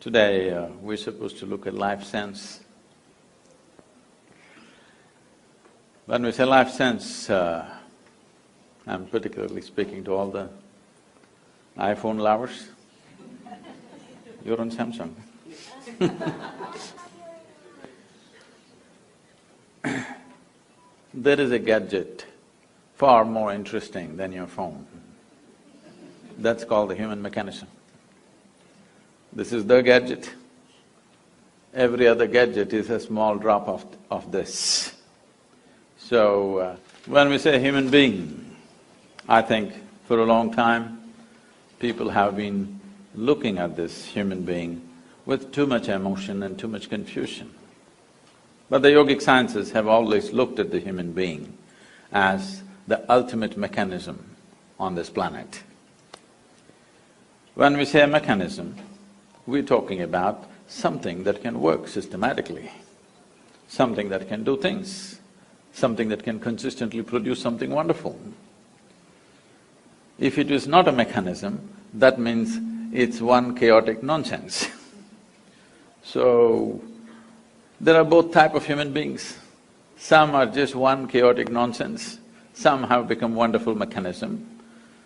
Today, we're supposed to look at life sense. When we say life sense, I'm particularly speaking to all the iPhone lovers. You're on Samsung. There is a gadget far more interesting than your phone. That's called the human mechanism. This is the gadget. Every other gadget is a small drop of this. So, when we say human being, I think for a long time, people have been looking at this human being with too much emotion and too much confusion. But the yogic sciences have always looked at the human being as the ultimate mechanism on this planet. When we say a mechanism, we're talking about something that can work systematically, something that can do things, something that can consistently produce something wonderful. If it is not a mechanism, that means it's one chaotic nonsense. So, there are both type of human beings. Some are just one chaotic nonsense, some have become wonderful mechanism,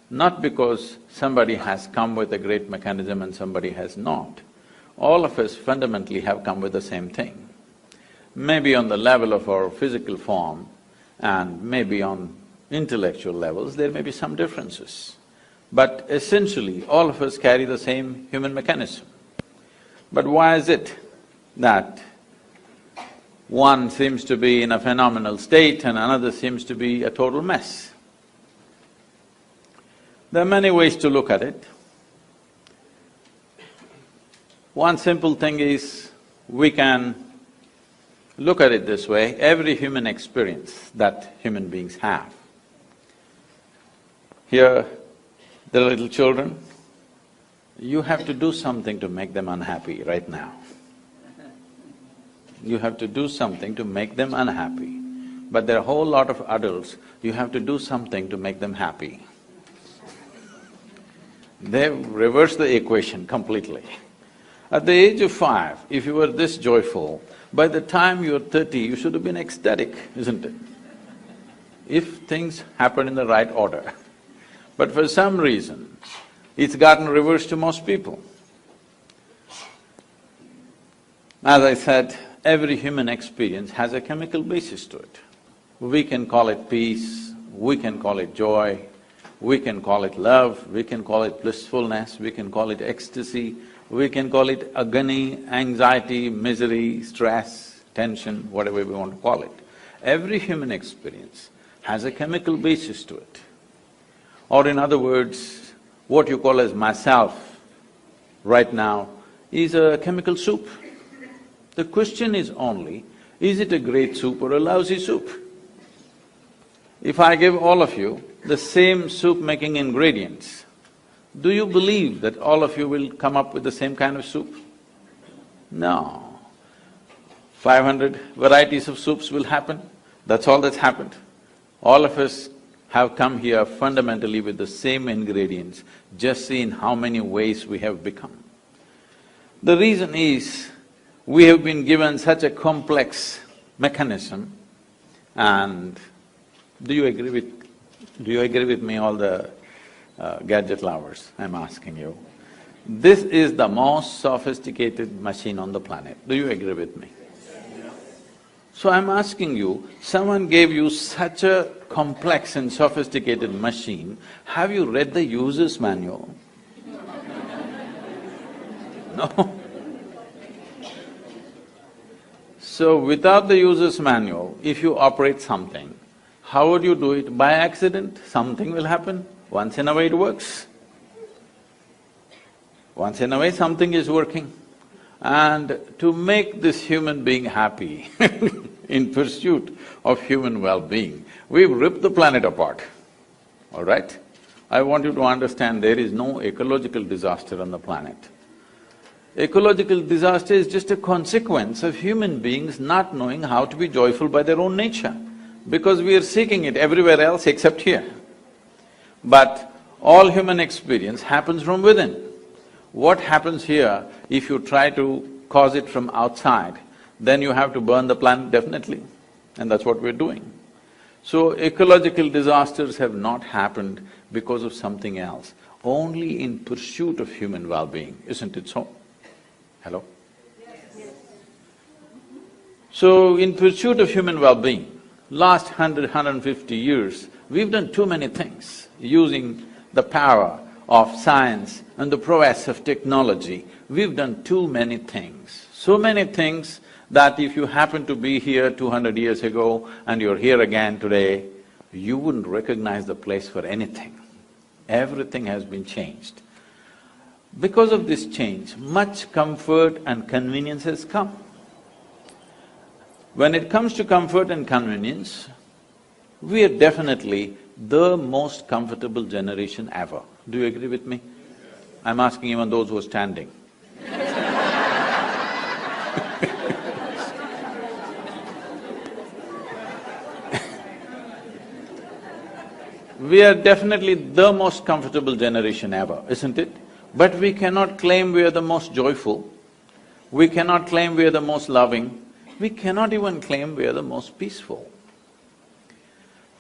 not because somebody has come with a great mechanism and somebody has not. All of us fundamentally have come with the same thing. Maybe on the level of our physical form and maybe on intellectual levels, there may be some differences. But essentially, all of us carry the same human mechanism. But why is it that one seems to be in a phenomenal state and another seems to be a total mess? There are many ways to look at it. One simple thing is, we can look at it this way: every human experience that human beings have. Here, the little children, you have to do something to make them unhappy right now. You have to do something to make them unhappy. But there are a whole lot of adults, you have to do something to make them happy. They've reversed the equation completely. At the age of 5, if you were this joyful, by the time you're 30, you should have been ecstatic, isn't it? If things happen in the right order. But for some reason, it's gotten reversed to most people. As I said, every human experience has a chemical basis to it. We can call it peace, we can call it joy, we can call it love, we can call it blissfulness, we can call it ecstasy, we can call it agony, anxiety, misery, stress, tension, whatever we want to call it. Every human experience has a chemical basis to it. Or in other words, what you call as myself right now is a chemical soup. The question is only, is it a great soup or a lousy soup? If I give all of you the same soup-making ingredients, do you believe that all of you will come up with the same kind of soup? No. 500 varieties of soups will happen, that's all that's happened. All of us have come here fundamentally with the same ingredients, just see in how many ways we have become. The reason is, we have been given such a complex mechanism, and do you agree with me, all the gadget lovers, I'm asking you? This is the most sophisticated machine on the planet, do you agree with me? So I'm asking you, someone gave you such a complex and sophisticated machine, have you read the user's manual? No. So without the user's manual, if you operate something, how would you do it? By accident, something will happen, once in a way it works. Once in a way something is working. And to make this human being happy in pursuit of human well-being, we've ripped the planet apart, all right? I want you to understand there is no ecological disaster on the planet. Ecological disaster is just a consequence of human beings not knowing how to be joyful by their own nature, because we are seeking it everywhere else except here. But all human experience happens from within. What happens here, if you try to cause it from outside, then you have to burn the planet definitely, and that's what we're doing. So ecological disasters have not happened because of something else, only in pursuit of human well-being, isn't it so? Hello? So in pursuit of human well-being, last 150 years, we've done too many things using the power of science and the prowess of technology. We've done too many things, so many things that if you happen to be here 200 years ago and you're here again today, you wouldn't recognize the place for anything. Everything has been changed. Because of this change, much comfort and convenience has come. When it comes to comfort and convenience, we are definitely the most comfortable generation ever. Do you agree with me? I'm asking even those who are standing. We are definitely the most comfortable generation ever, isn't it? But we cannot claim we are the most joyful, we cannot claim we are the most loving, we cannot even claim we are the most peaceful.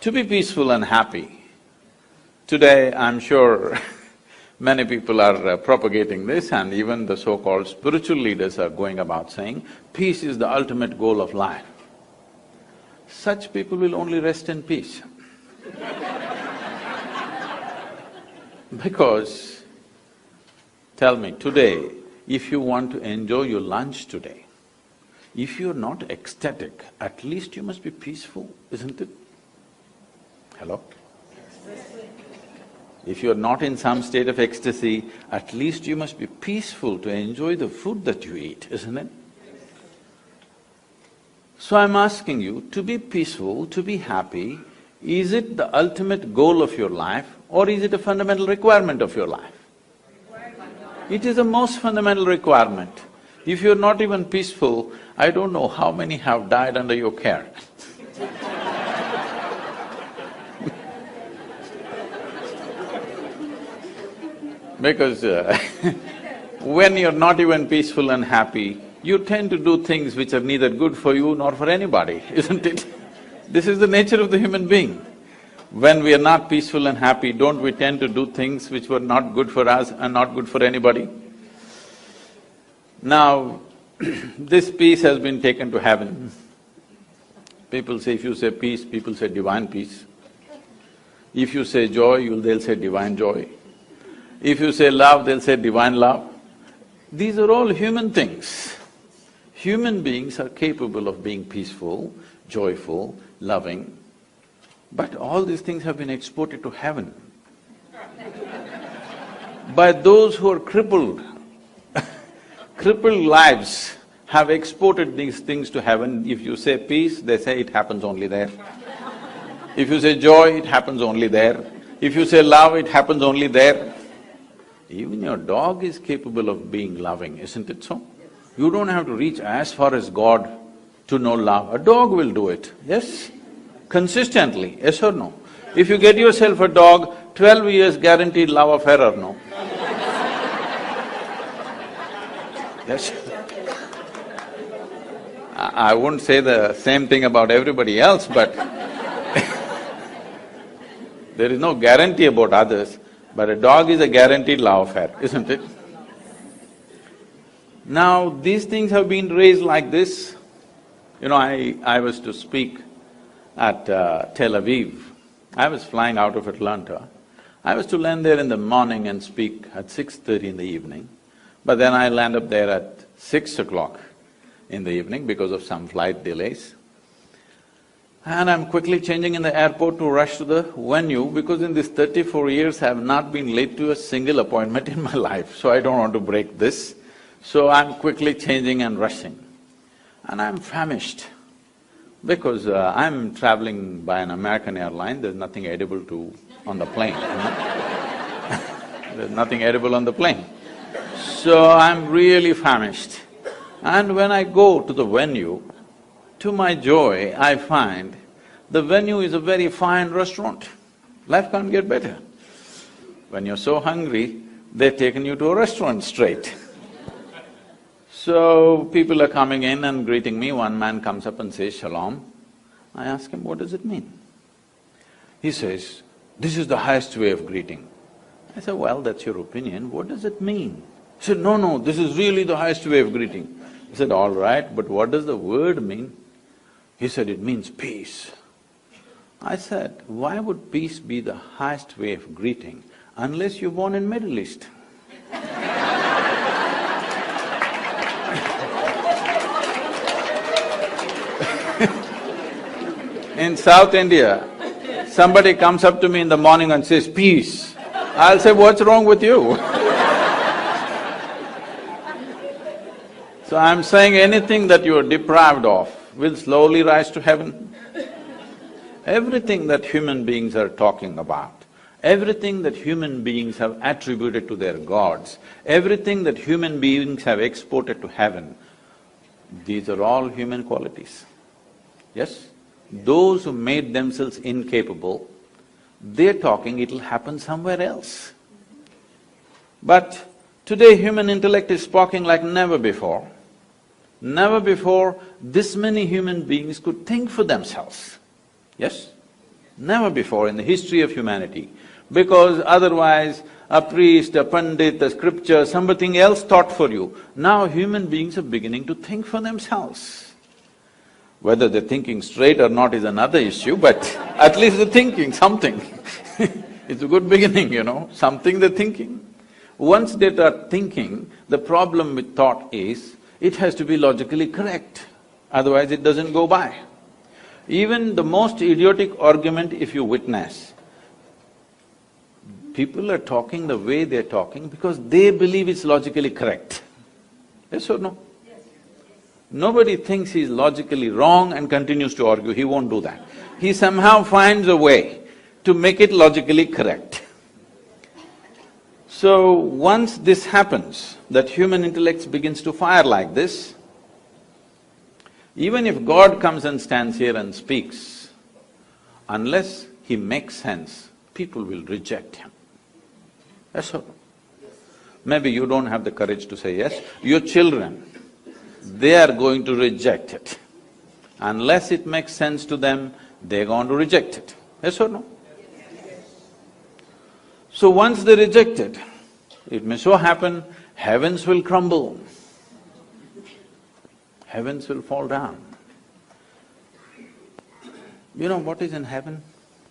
To be peaceful and happy, today I'm sure many people are propagating this, and even the so-called spiritual leaders are going about saying, peace is the ultimate goal of life. Such people will only rest in peace. Because, tell me, today, if you want to enjoy your lunch today, if you're not ecstatic, at least you must be peaceful, isn't it? Hello? If you're not in some state of ecstasy, at least you must be peaceful to enjoy the food that you eat, isn't it? So I'm asking you, to be peaceful, to be happy, is it the ultimate goal of your life or is it a fundamental requirement of your life? It is the most fundamental requirement. If you're not even peaceful, I don't know how many have died under your care. Because when you're not even peaceful and happy, you tend to do things which are neither good for you nor for anybody, isn't it? This is the nature of the human being. When we are not peaceful and happy, don't we tend to do things which were not good for us and not good for anybody? Now, this peace has been taken to heaven. People say, if you say peace, people say divine peace. If you say joy, they'll say divine joy. If you say love, they'll say divine love. These are all human things. Human beings are capable of being peaceful, joyful, loving, but all these things have been exported to heaven by those who are crippled. Crippled lives have exported these things to heaven. If you say peace, they say it happens only there. If you say joy, it happens only there. If you say love, it happens only there. Even your dog is capable of being loving, isn't it so? You don't have to reach as far as God to know love. A dog will do it, yes? Consistently, yes or no? If you get yourself a dog, 12 years guaranteed love affair or no? Yes? I wouldn't say the same thing about everybody else, but there is no guarantee about others, but a dog is a guaranteed love affair, isn't it? Now, these things have been raised like this. You know, I was to speak at Tel Aviv. I was flying out of Atlanta. I was to land there in the morning and speak at 6:30 in the evening, but then I land up there at 6 o'clock in the evening because of some flight delays. And I'm quickly changing in the airport to rush to the venue because in these 34 years I have not been late to a single appointment in my life, so I don't want to break this. So I'm quickly changing and rushing. And I'm famished because I'm traveling by an American airline, there's nothing edible on the plane, you know? There's nothing edible on the plane. So I'm really famished. And when I go to the venue, to my joy, I find the venue is a very fine restaurant. Life can't get better. When you're so hungry, they've taken you to a restaurant straight. So, people are coming in and greeting me. One man comes up and says, "Shalom." I ask him, "What does it mean?" He says, "This is the highest way of greeting." I said, "Well, that's your opinion, what does it mean?" He said, "No, no, this is really the highest way of greeting." I said, "All right, but what does the word mean?" He said, "It means peace." I said, "Why would peace be the highest way of greeting unless you're born in Middle East?" In South India, somebody comes up to me in the morning and says, "Peace." I'll say, "What's wrong with you?" So I'm saying anything that you are deprived of will slowly rise to heaven. Everything that human beings are talking about, everything that human beings have attributed to their gods, everything that human beings have exported to heaven, these are all human qualities. Yes? Those who made themselves incapable, they're talking it'll happen somewhere else. But today human intellect is sparking like never before. Never before this many human beings could think for themselves. Yes? Never before in the history of humanity. Because otherwise a priest, a pandit, a scripture, something else thought for you. Now human beings are beginning to think for themselves. Whether they're thinking straight or not is another issue, but at least they're thinking something. It's a good beginning, something they're thinking. Once they start thinking, the problem with thought is, it has to be logically correct, otherwise it doesn't go by. Even the most idiotic argument if you witness, people are talking the way they're talking because they believe it's logically correct. Yes or no? Nobody thinks he's logically wrong and continues to argue, he won't do that. He somehow finds a way to make it logically correct. So, once this happens, that human intellect begins to fire like this, even if God comes and stands here and speaks, unless he makes sense, people will reject him. Yes or no? Maybe you don't have the courage to say yes, your children, they are going to reject it. Unless it makes sense to them, they're going to reject it. Yes or no? So once they reject it, it may so happen, heavens will crumble. Heavens will fall down. You know what is in heaven?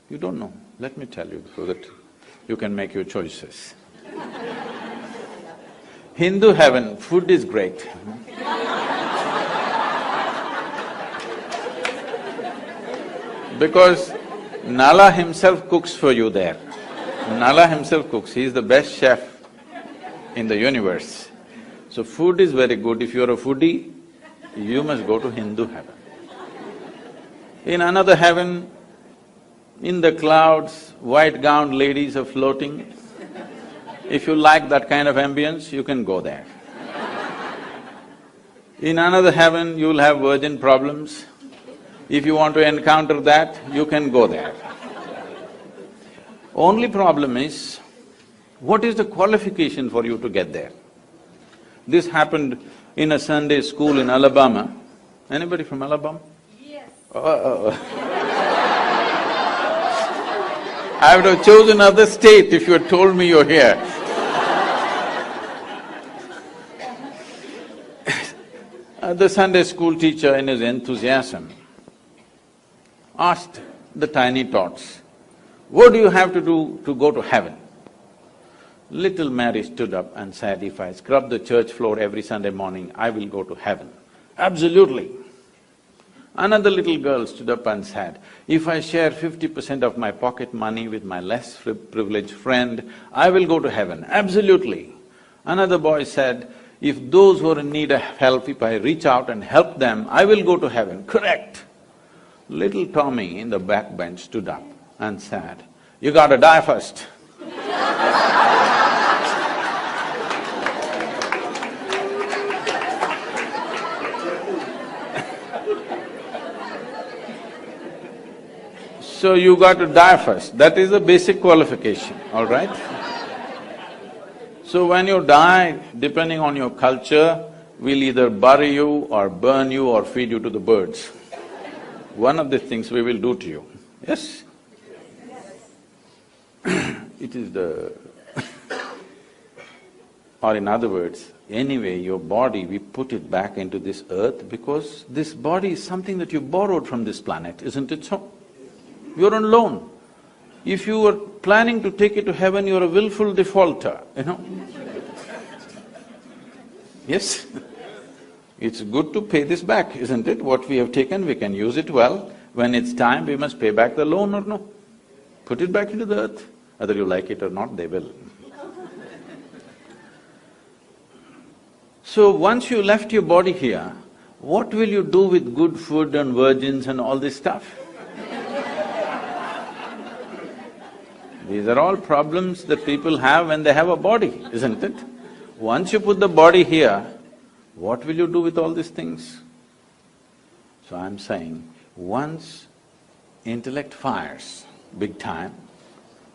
You don't know. Let me tell you so that you can make your choices. Hindu heaven, food is great. Because Nala himself cooks for you there. Nala himself cooks, he is the best chef in the universe. So food is very good. If you're a foodie, you must go to Hindu heaven. In another heaven, in the clouds, white-gowned ladies are floating. If you like that kind of ambience, you can go there. In another heaven, you'll have virgin problems. If you want to encounter that, you can go there. Only problem is, what is the qualification for you to get there? This happened in a Sunday school in Alabama. Anybody from Alabama? Yes. I would have chosen another state if you had told me you're here. The Sunday school teacher in his enthusiasm asked the tiny tots, "What do you have to do to go to heaven?" Little Mary stood up and said, "If I scrub the church floor every Sunday morning, I will go to heaven." Absolutely. Another little girl stood up and said, "If I share 50% of my pocket money with my less privileged friend, I will go to heaven." Absolutely. Another boy said, "If those who are in need of help, if I reach out and help them, I will go to heaven." Correct. Little Tommy in the back bench stood up and said, "You gotta die first." So you got to die first, that is the basic qualification, all right? So when you die, depending on your culture, we'll either bury you or burn you or feed you to the birds. One of the things we will do to you, yes? It is the or in other words, anyway, your body, we put it back into this earth because this body is something that you borrowed from this planet, isn't it so? You're on loan. If you were planning to take it to heaven, you're a willful defaulter, you know? Yes? It's good to pay this back, isn't it? What we have taken, we can use it well. When it's time, we must pay back the loan or no? Put it back into the earth. Whether you like it or not, they will. So once you left your body here, what will you do with good food and virgins and all this stuff? These are all problems that people have when they have a body, isn't it? Once you put the body here, what will you do with all these things? So I'm saying, once intellect fires big time,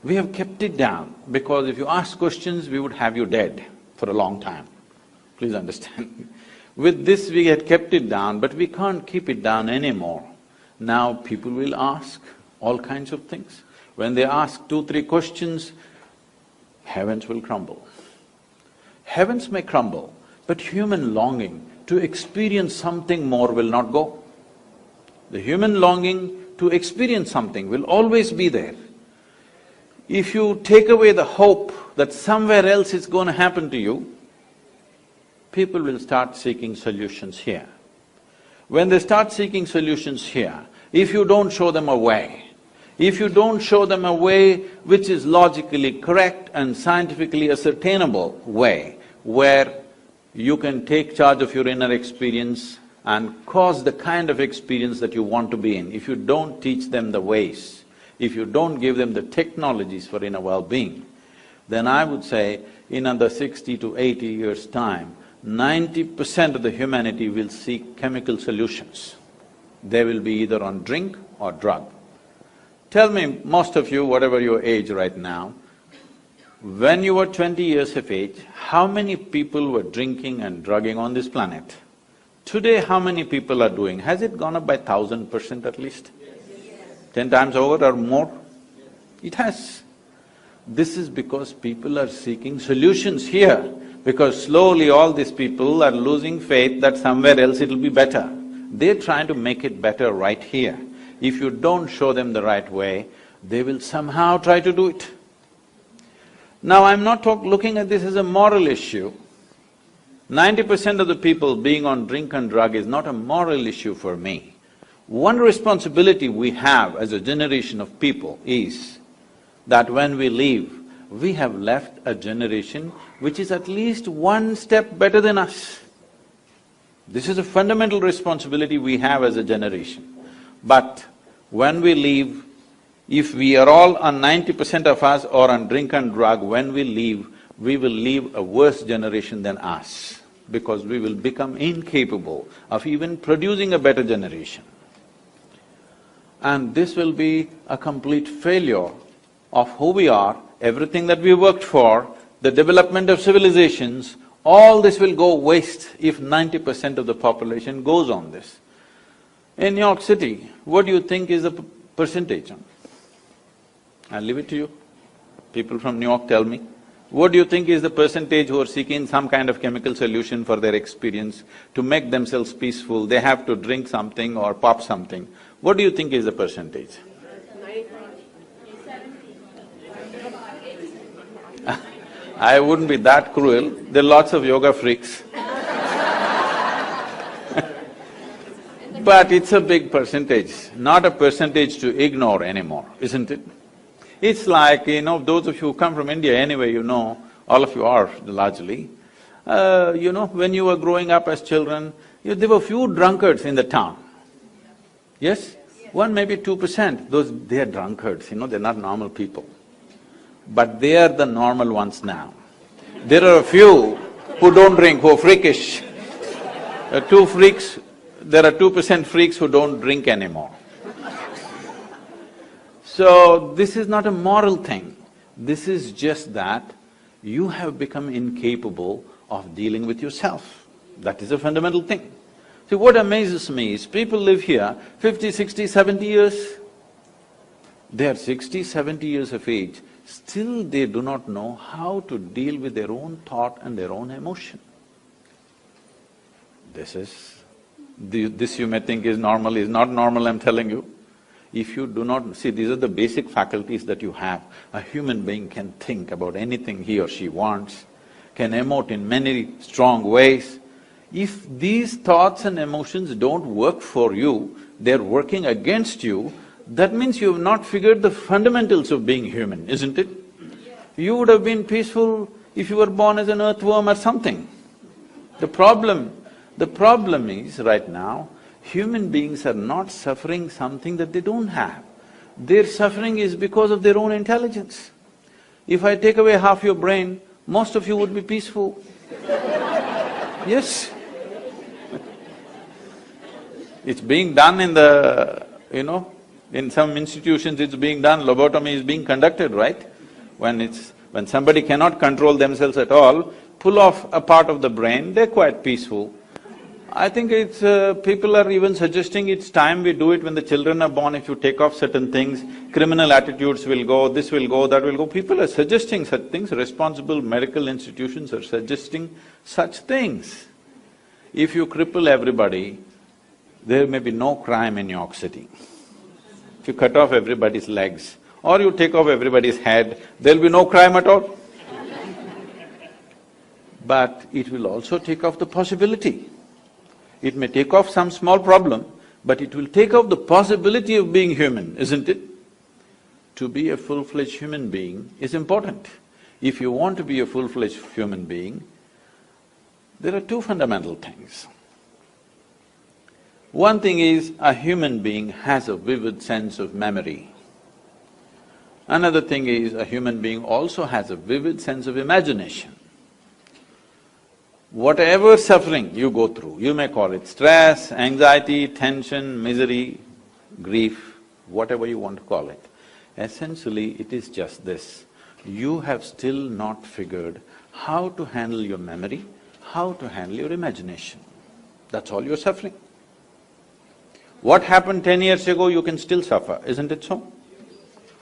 we have kept it down because if you ask questions, we would have you dead for a long time. Please understand. With this we had kept it down, but we can't keep it down anymore. Now people will ask all kinds of things. When they ask 2, 3 questions, heavens will crumble. Heavens may crumble, but human longing to experience something more will not go. The human longing to experience something will always be there. If you take away the hope that somewhere else it's going to happen to you, people will start seeking solutions here. When they start seeking solutions here, if you don't show them a way, if you don't show them a way which is logically correct and scientifically ascertainable way, where you can take charge of your inner experience and cause the kind of experience that you want to be in, if you don't teach them the ways, if you don't give them the technologies for inner well-being, then I would say in another 60 to 80 years' time, 90% of the humanity will seek chemical solutions. They will be either on drink or drug. Tell me, most of you, whatever your age right now, when you were 20 years of age, how many people were drinking and drugging on this planet? Today, how many people are doing? Has it gone up by 1000% at least? 10 times over or more? It has. This is because people are seeking solutions here, because slowly all these people are losing faith that somewhere else it'll be better. They're trying to make it better right here. If you don't show them the right way, they will somehow try to do it. Now, I'm not looking at this as a moral issue. 90% of the people being on drink and drug is not a moral issue for me. One responsibility we have as a generation of people is that when we leave, we have left a generation which is at least one step better than us. This is a fundamental responsibility we have as a generation. But when we leave, if we are all on 90% of us or on drink and drug, when we leave, we will leave a worse generation than us, because we will become incapable of even producing a better generation. And this will be a complete failure of who we are, everything that we worked for, the development of civilizations, all this will go waste if 90% of the population goes on this. In New York City, what do you think is the percentage? I'll leave it to you. People from New York tell me. What do you think is the percentage who are seeking some kind of chemical solution for their experience to make themselves peaceful? They have to drink something or pop something. What do you think is the percentage? I wouldn't be that cruel. There are lots of yoga freaks. But it's a big percentage, not a percentage to ignore anymore, isn't it? It's like, those of you who come from India anyway, all of you are largely, when you were growing up as children, there were few drunkards in the town. Yes? 1, maybe 2%, they are drunkards, they're not normal people. But they are the normal ones now. There are a few who don't drink, who are freakish. There are 2% freaks who don't drink anymore. So, this is not a moral thing. This is just that you have become incapable of dealing with yourself. That is a fundamental thing. See, what amazes me is people live here 50, 60, 70 years. They are 60, 70 years of age, still they do not know how to deal with their own thought and their own emotion. This you may think is normal, is not normal, I'm telling you. If you do not… See, these are the basic faculties that you have. A human being can think about anything he or she wants, can emote in many strong ways. If these thoughts and emotions don't work for you, they're working against you, that means you've not figured the fundamentals of being human, isn't it? You would have been peaceful if you were born as an earthworm or something. The problem is, right now, human beings are not suffering something that they don't have. Their suffering is because of their own intelligence. If I take away half your brain, most of you would be peaceful. Yes. It's being done in the… in some institutions it's being done, lobotomy is being conducted, right? When somebody cannot control themselves at all, pull off a part of the brain, they're quite peaceful. I think people are even suggesting it's time we do it when the children are born. If you take off certain things, criminal attitudes will go, this will go, that will go. People are suggesting such things, responsible medical institutions are suggesting such things. If you cripple everybody, there may be no crime in New York City. If you cut off everybody's legs or you take off everybody's head, there'll be no crime at all. But it will also take off the possibility. It may take off some small problem, but it will take off the possibility of being human, isn't it? To be a full-fledged human being is important. If you want to be a full-fledged human being, there are two fundamental things. One thing is, a human being has a vivid sense of memory. Another thing is, a human being also has a vivid sense of imagination. Whatever suffering you go through, you may call it stress, anxiety, tension, misery, grief, whatever you want to call it, essentially it is just this. You have still not figured how to handle your memory, how to handle your imagination. That's all you're suffering. What happened 10 years ago, you can still suffer, isn't it so?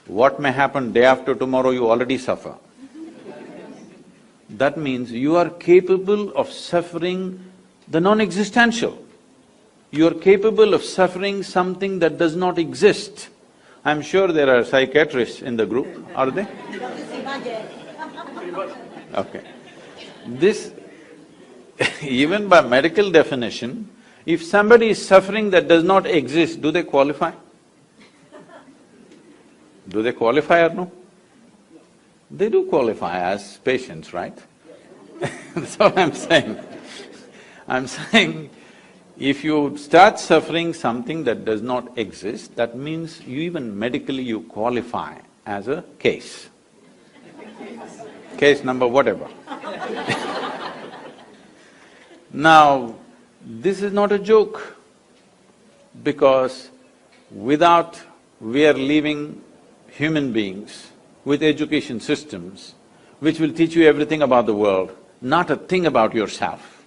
What may happen day after tomorrow, you already suffer. That means you are capable of suffering the non-existential. You are capable of suffering something that does not exist. I'm sure there are psychiatrists in the group, are they? Okay. This even by medical definition, if somebody is suffering that does not exist, do they qualify? Do they qualify or no? They do qualify as patients, right? That's what I'm saying. I'm saying, if you start suffering something that does not exist, that means you even medically you qualify as a case. Case number whatever. Now, this is not a joke, because we are leaving human beings with education systems which will teach you everything about the world, not a thing about yourself.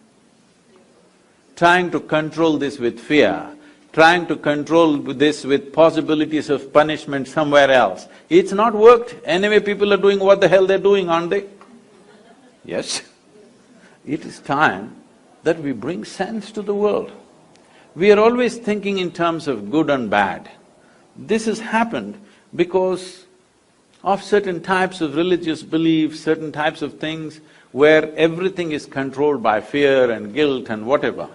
Trying to control this with fear, trying to control this with possibilities of punishment somewhere else, it's not worked. Anyway, people are doing what the hell they're doing, aren't they? Yes. It is time that we bring sense to the world. We are always thinking in terms of good and bad. This has happened because of certain types of religious beliefs, certain types of things where everything is controlled by fear and guilt and whatever.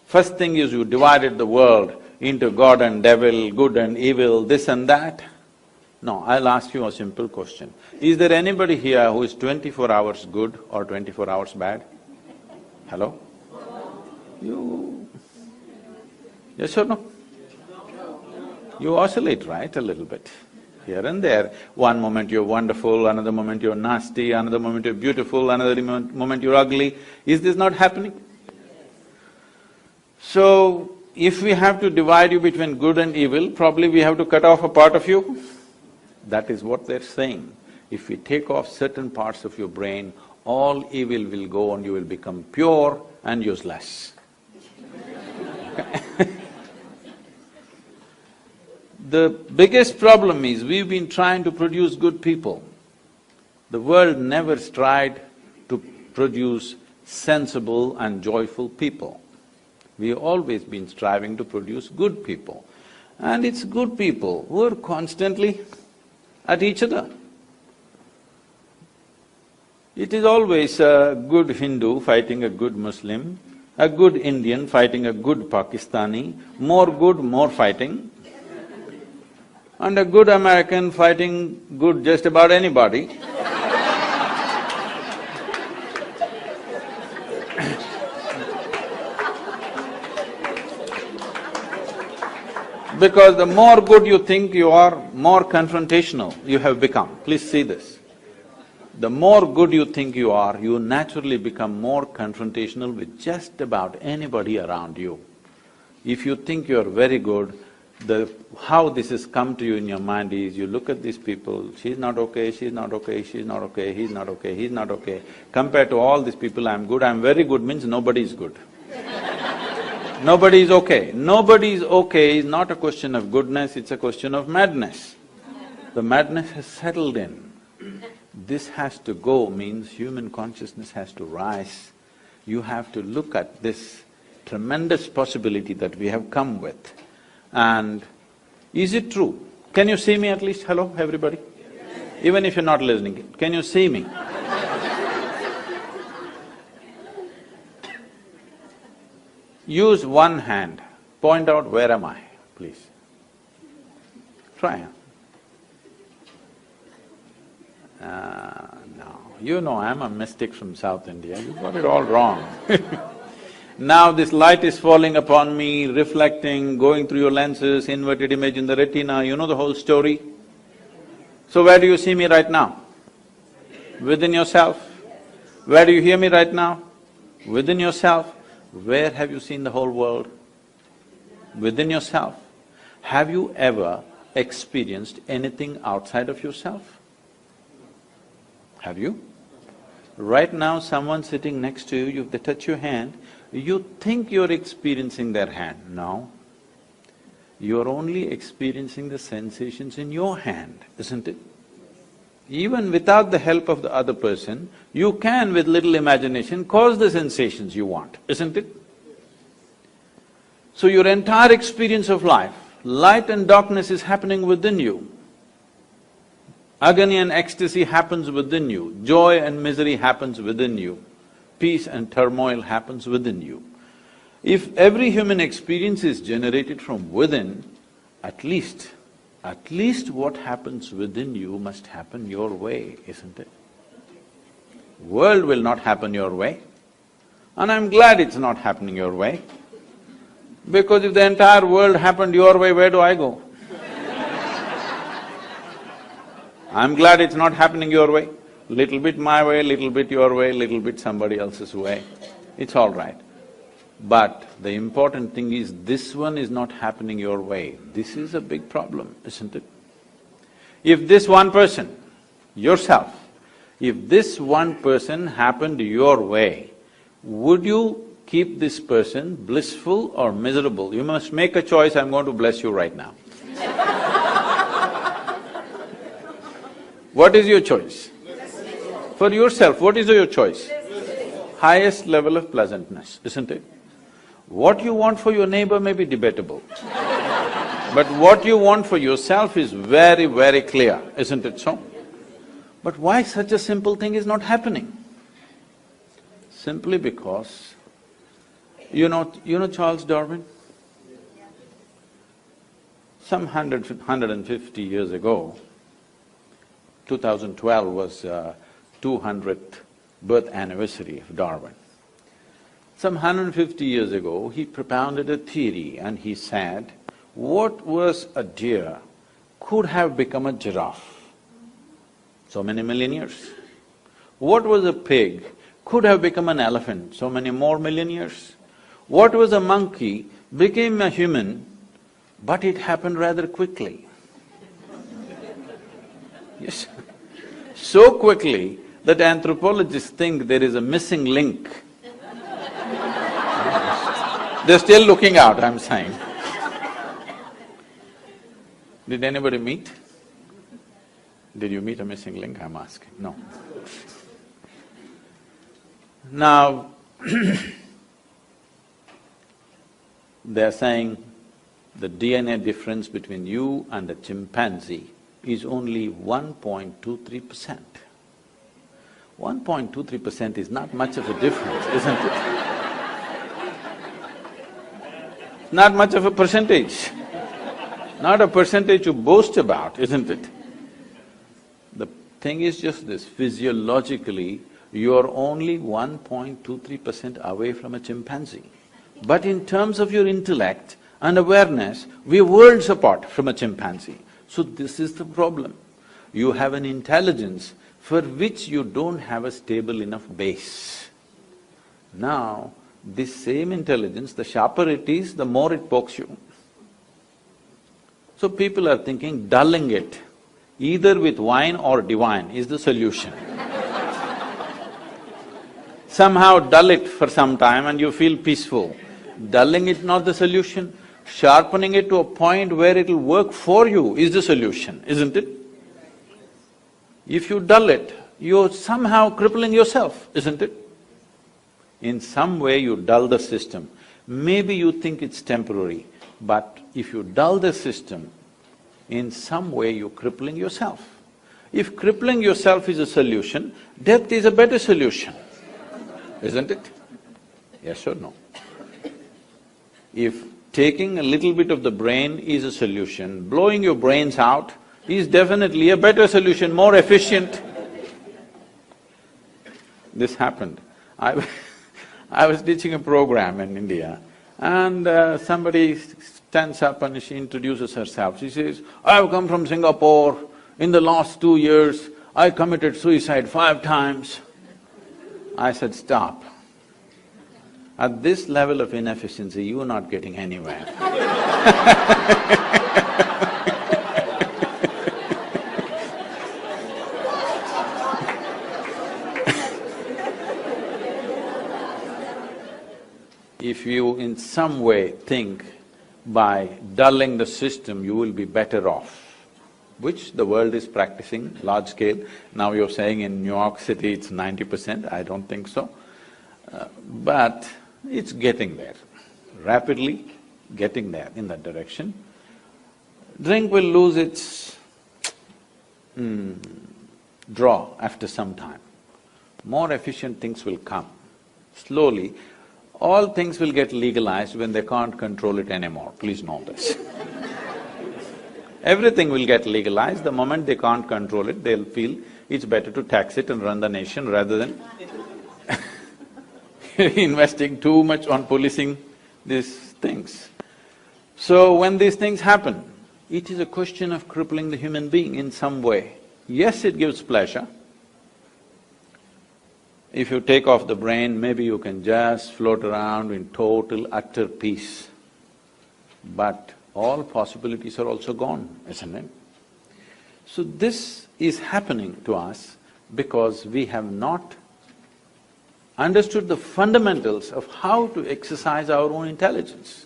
First thing is you divided the world into God and devil, good and evil, this and that. No, I'll ask you a simple question. Is there anybody here who is 24 hours good or 24 hours bad? Hello? You… Yes or no? You oscillate, right, a little bit, here and there. One moment you're wonderful, another moment you're nasty, another moment you're beautiful, another moment you're ugly. Is this not happening? So, if we have to divide you between good and evil, probably we have to cut off a part of you. That is what they're saying. If we take off certain parts of your brain, all evil will go and you will become pure and useless. The biggest problem is we've been trying to produce good people. The world never tried to produce sensible and joyful people. We've always been striving to produce good people. And it's good people who are constantly at each other. It is always a good Hindu fighting a good Muslim, a good Indian fighting a good Pakistani, more good, more fighting, and a good American fighting good just about anybody. Because the more good you think you are, more confrontational you have become. Please see this. The more good you think you are, you naturally become more confrontational with just about anybody around you. If you think you're very good, how this has come to you in your mind is, you look at these people, she's not okay, she's not okay, she's not okay, he's not okay, he's not okay. Compared to all these people, I'm good, I'm very good means nobody is good. Nobody is okay. Nobody is okay is not a question of goodness, it's a question of madness. The madness has settled in. This has to go means human consciousness has to rise. You have to look at this tremendous possibility that we have come with. And is it true? Can you see me at least? Hello, everybody? Even if you're not listening, can you see me? Use one hand, point out where am I, please. Try. No, you know I'm a mystic from South India, you got it all wrong. Now this light is falling upon me, reflecting, going through your lenses, inverted image in the retina, you know the whole story. So where do you see me right now? Within yourself. Where do you hear me right now? Within yourself. Where have you seen the whole world? Within yourself. Have you ever experienced anything outside of yourself? Have you? Right now, someone sitting next to you, if they touch your hand, you think you're experiencing their hand. No. You're only experiencing the sensations in your hand, isn't it? Even without the help of the other person, you can, with little imagination, cause the sensations you want, isn't it? So your entire experience of life, light and darkness is happening within you. Agony and ecstasy happens within you, joy and misery happens within you, peace and turmoil happens within you. If every human experience is generated from within, at least what happens within you must happen your way, isn't it? World will not happen your way, and I'm glad it's not happening your way, because if the entire world happened your way, where do I go? I'm glad it's not happening your way. Little bit my way, little bit your way, little bit somebody else's way, it's all right. But the important thing is, this one is not happening your way. This is a big problem, isn't it? If this one person, yourself, if this one person happened your way, would you keep this person blissful or miserable? You must make a choice, I'm going to bless you right now. What is your choice? For yourself, what is your choice? Highest level of pleasantness, isn't it? What you want for your neighbor may be debatable, but what you want for yourself is very, very clear, isn't it so? But why such a simple thing is not happening? Simply because, you know Charles Darwin? Some 150 years ago, 2012 was 200th birth anniversary of Darwin. Some 150 years ago, he propounded a theory and he said, what was a deer could have become a giraffe, so many million years. What was a pig could have become an elephant, so many more million years. What was a monkey became a human, but it happened rather quickly. Yes. so quickly that anthropologists think there is a missing link. They're still looking out, I'm saying. Did anybody meet? Did you meet a missing link, I'm asking? No. Now, they're saying the DNA difference between you and a chimpanzee is only 1.23%. 1.23% is not much of a difference, isn't it? Not much of a percentage. Not a percentage to boast about, isn't it? The thing is just this, physiologically, you're only 1.23% away from a chimpanzee. But in terms of your intellect and awareness, we're worlds apart from a chimpanzee. So this is the problem. You have an intelligence for which you don't have a stable enough base. Now, this same intelligence, the sharper it is, the more it pokes you. So people are thinking dulling it, either with wine or divine, is the solution. Somehow dull it for some time and you feel peaceful. Dulling it not the solution, sharpening it to a point where it'll work for you is the solution, isn't it? If you dull it, you're somehow crippling yourself, isn't it? In some way you dull the system. Maybe you think it's temporary, but if you dull the system, in some way you're crippling yourself. If crippling yourself is a solution, death is a better solution, isn't it? Yes or no? If taking a little bit of the brain is a solution, blowing your brains out is definitely a better solution, more efficient. This happened. I was teaching a program in India and somebody stands up and she introduces herself. She says, "I've come from Singapore. In the last 2 years, I committed suicide 5 times. I said, "Stop. At this level of inefficiency, you are not getting anywhere." If you in some way think by dulling the system you will be better off, which the world is practicing large scale. Now you're saying in New York City it's 90%, I don't think so. But it's getting there, rapidly getting there in that direction. Drink will lose its draw after some time. More efficient things will come. Slowly, all things will get legalized when they can't control it anymore, please know this. Everything will get legalized, the moment they can't control it, they'll feel it's better to tax it and run the nation rather than investing too much on policing these things. So when these things happen, it is a question of crippling the human being in some way. Yes, it gives pleasure. If you take off the brain, maybe you can just float around in total, utter peace. But all possibilities are also gone, isn't it? So this is happening to us because we have not understood the fundamentals of how to exercise our own intelligence.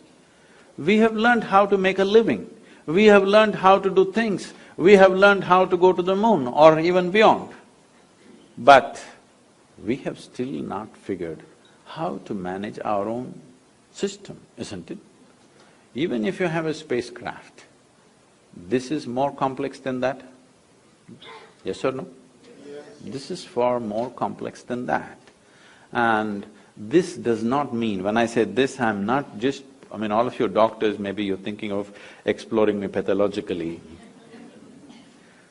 We have learned how to make a living, we have learned how to do things, we have learned how to go to the moon or even beyond. But we have still not figured how to manage our own system, isn't it? Even if you have a spacecraft, this is more complex than that? Yes or no? Yes. This is far more complex than that. And this does not mean, when I say this, I'm not just… I mean, all of you doctors, maybe you're thinking of exploring me pathologically.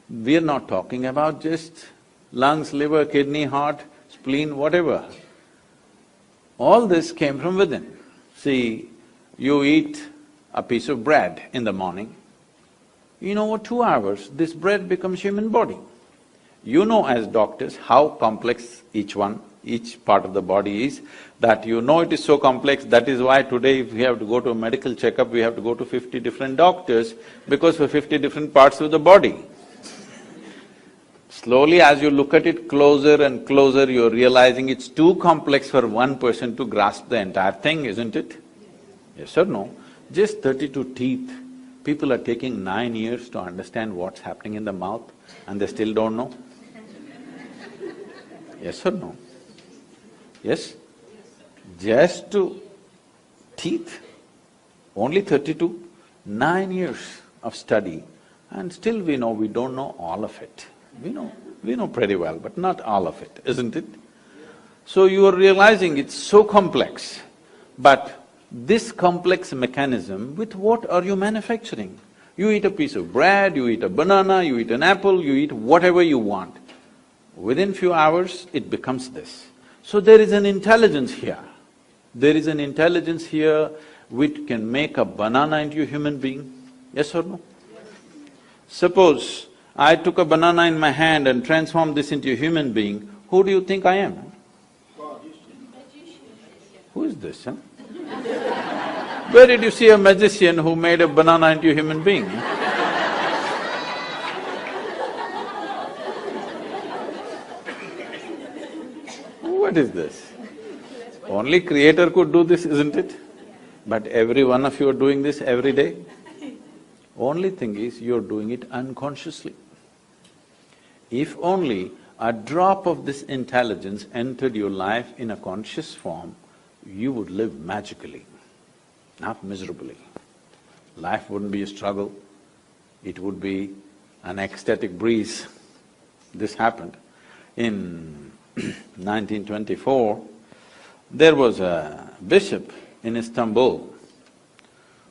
We're not talking about just lungs, liver, kidney, heart, spleen, whatever. All this came from within. See, you eat a piece of bread in the morning, in over 2 hours, this bread becomes human body. You know as doctors how complex each part of the body is, that you know it is so complex, that is why today if we have to go to a medical checkup, we have to go to 50 different doctors, because for 50 different parts of the body. Slowly as you look at it closer and closer, you're realizing it's too complex for one person to grasp the entire thing, isn't it? Yes or no? Just 32 teeth, people are taking 9 years to understand what's happening in the mouth and they still don't know. Yes or no? Yes? Just to teeth, only 32, 9 years of study, and still we don't know all of it. We know pretty well, but not all of it, isn't it? So you are realizing it's so complex, but this complex mechanism, with what are you manufacturing? You eat a piece of bread, you eat a banana, you eat an apple, you eat whatever you want. Within few hours, it becomes this. So there is an intelligence here. There is an intelligence here which can make a banana into a human being, yes or no? Suppose I took a banana in my hand and transformed this into a human being, who do you think I am? Who is this, huh? Where did you see a magician who made a banana into a human being? What is this? Only Creator could do this, isn't it? But every one of you are doing this every day. Only thing is, you're doing it unconsciously. If only a drop of this intelligence entered your life in a conscious form, you would live magically, not miserably. Life wouldn't be a struggle, it would be an ecstatic breeze. This happened. In 1924, there was a bishop in Istanbul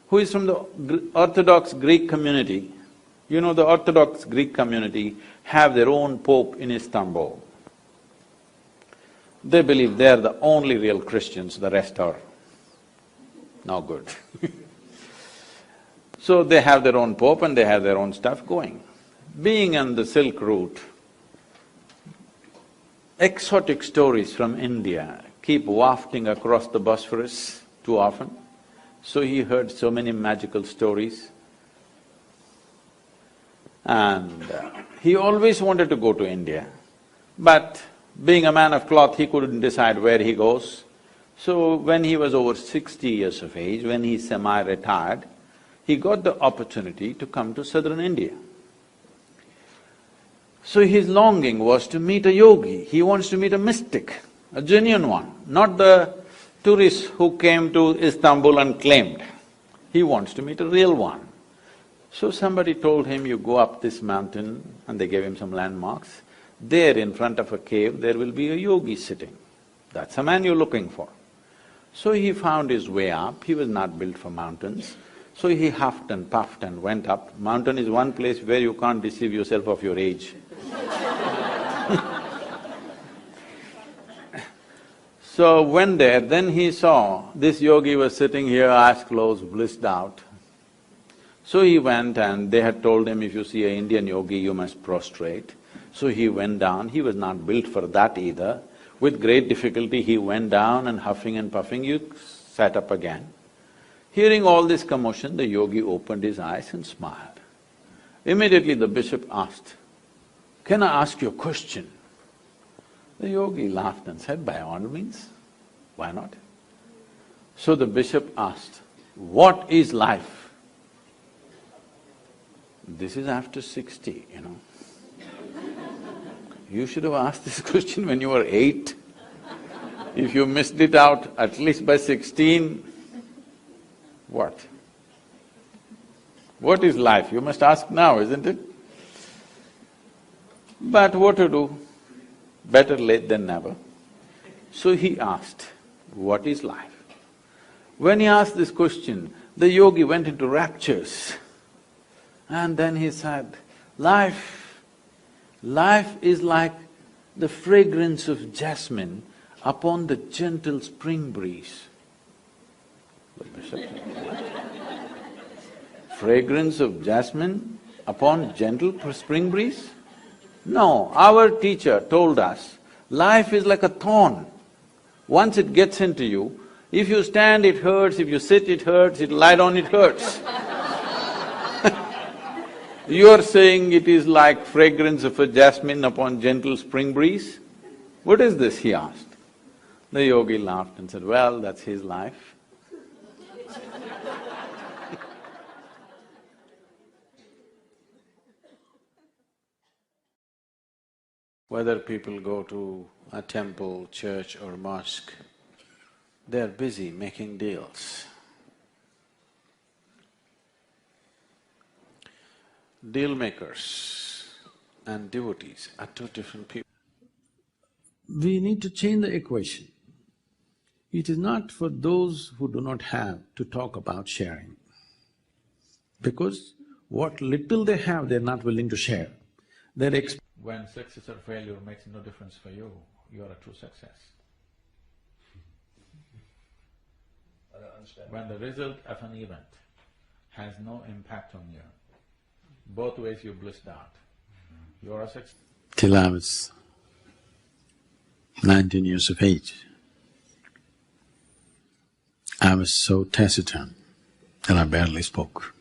who is from the Orthodox Greek community. You know, the Orthodox Greek community have their own pope in Istanbul. They believe they're the only real Christians, the rest are no good. So they have their own pope and they have their own stuff going. Being on the Silk Route, exotic stories from India keep wafting across the Bosphorus too often. So he heard so many magical stories. And he always wanted to go to India, but being a man of cloth, he couldn't decide where he goes. So when he was over 60 years of age, when he semi-retired, he got the opportunity to come to southern India. So his longing was to meet a yogi, he wants to meet a mystic, a genuine one, not the tourists who came to Istanbul and claimed. He wants to meet a real one. So somebody told him, you go up this mountain, and they gave him some landmarks. There in front of a cave, there will be a yogi sitting. That's the man you're looking for. So he found his way up, he was not built for mountains. So he huffed and puffed and went up. Mountain is one place where you can't deceive yourself of your age. So went there, then he saw this yogi was sitting here, eyes closed, blissed out. So he went and they had told him, if you see an Indian yogi, you must prostrate. So he went down, he was not built for that either. With great difficulty he went down and huffing and puffing, he sat up again. Hearing all this commotion, the yogi opened his eyes and smiled. Immediately the bishop asked, "Can I ask you a question?" The yogi laughed and said, "By all means, why not?" So the bishop asked, "What is life?" This is after 60, you know. You should have asked this question when you were 8. If you missed it out at least by 16, what? What is life? You must ask now, isn't it? But what to do? Better late than never. So he asked, what is life? When he asked this question, the yogi went into raptures. And then he said, life is like the fragrance of jasmine upon the gentle spring breeze. The bishop said, what? Fragrance of jasmine upon gentle spring breeze? No, our teacher told us, life is like a thorn. Once it gets into you, if you stand it hurts, if you sit it hurts, if you lie down it hurts. You're saying it is like fragrance of a jasmine upon gentle spring breeze? What is this, he asked. The yogi laughed and said, well, that's his life. Whether people go to a temple, church or mosque, they're busy making deals. Deal makers and devotees are two different people. We need to change the equation. It is not for those who do not have to talk about sharing, because what little they have, they're not willing to share. When success or failure makes no difference for you, you are a true success. I don't understand. When the result of an event has no impact on you, both ways you blissed out, you are a success. Till I was 19 years of age, I was so taciturn that I barely spoke.